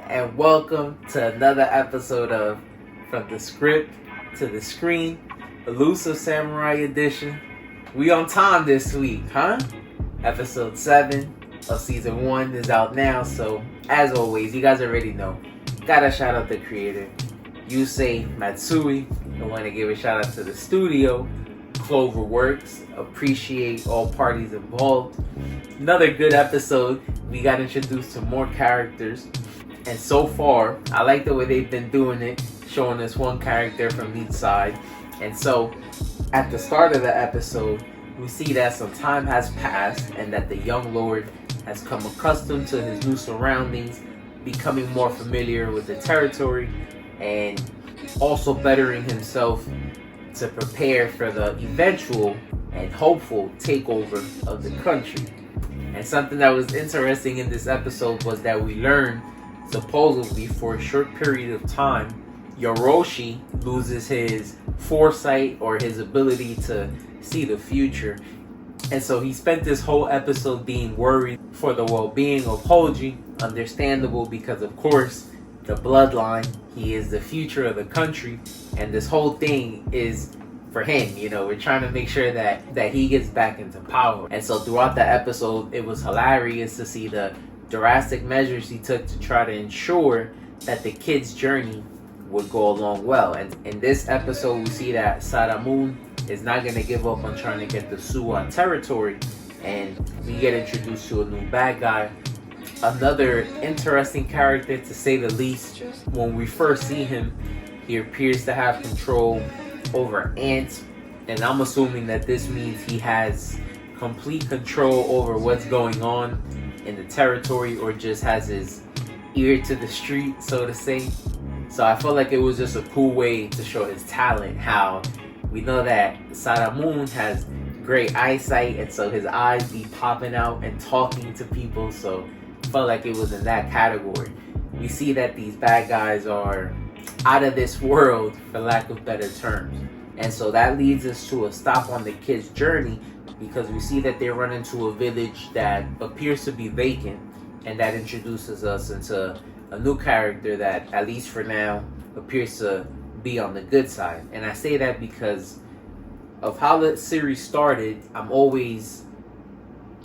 and welcome to another episode of From the Script to the Screen, Elusive Samurai edition. We on time this week, huh? Episode 7 of Season 1 is out now, so as always, you guys already know, gotta shout out the creator, Yusui Matsui. I want to give a shout out to the studio, Clover Works. Appreciate all parties involved. Another good episode. We got introduced to more characters, and so far I like the way they've been doing it, showing us one character from each side. And so at the start of the episode, we see that some time has passed and that the young lord has come accustomed to his new surroundings, becoming more familiar with the territory, and also bettering himself to prepare for the eventual and hopeful takeover of the country. And something that was interesting in this episode was that we learned, supposedly for a short period of time, Yoroshi loses his foresight or his ability to see the future. And so he spent this whole episode being worried for the well-being of Hoji. Understandable, because of course, the bloodline, he is the future of the country, and this whole thing is for him. You know, we're trying to make sure that he gets back into power. And so throughout the episode, it was hilarious to see the drastic measures he took to try to ensure that the kid's journey would go along well. And in this episode, we see that Sadamun is not going to give up on trying to get the Suwa territory, and we get introduced to a new bad guy. Another interesting character, to say the least. When we first see him, he appears to have control over ants, and I'm assuming that this means he has complete control over what's going on in the territory, or just has his ear to the street, so to say. So I felt like it was just a cool way to show his talent. How we know that Sadamun has great eyesight, and so his eyes be popping out and talking to people, so felt like it was in that category. We see that these bad guys are out of this world, for lack of better terms, and so that leads us to a stop on the kid's journey, because we see that they run into a village that appears to be vacant, and that introduces us into a new character that, at least for now, appears to be on the good side. And I say that because of how the series started. I'm always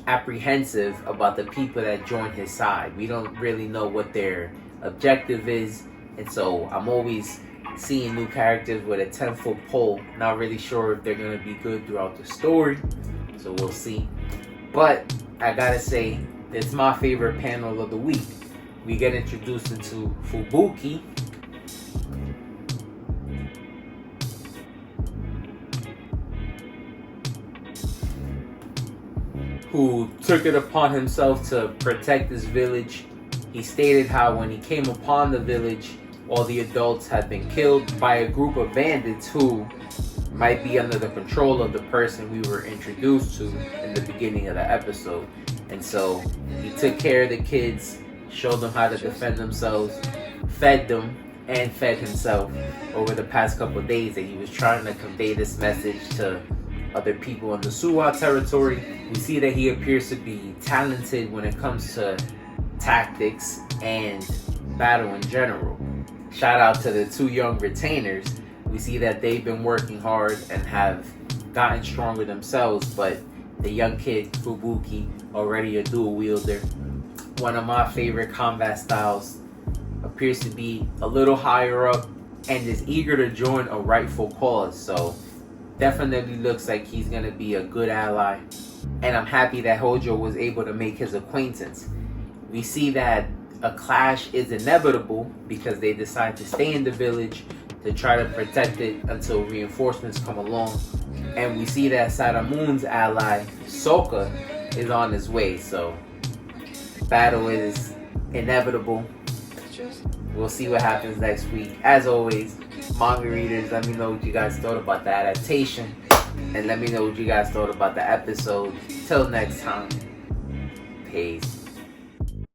apprehensive about the people that join his side. We don't really know what their objective is, and so I'm always seeing new characters with a 10-foot pole. Not really sure if they're going to be good throughout the story, so we'll see. But I gotta say, it's my favorite panel of the week. We get introduced into Fubuki, who took it upon himself to protect this village. He stated how when he came upon the village, all the adults had been killed by a group of bandits who might be under the control of the person we were introduced to in the beginning of the episode. And so he took care of the kids, showed them how to defend themselves, fed them, and fed himself over the past couple of days. And he was trying to convey this message to other people in the Suwa territory. We see that he appears to be talented when it comes to tactics and battle in general. Shout out to the two young retainers. We see that they've been working hard and have gotten stronger themselves, but the young kid, Fubuki, already a dual wielder. One of my favorite combat styles, appears to be a little higher up and is eager to join a rightful cause. So definitely looks like he's going to be a good ally. And I'm happy that Hojo was able to make his acquaintance. We see that a clash is inevitable because they decide to stay in the village to try to protect it until reinforcements come along. And we see that Sadamun's ally, Soka, is on his way. So battle is inevitable. We'll see what happens next week. As always, manga readers, let me know what you guys thought about the adaptation, and let me know what you guys thought about the episode. Till next time, peace.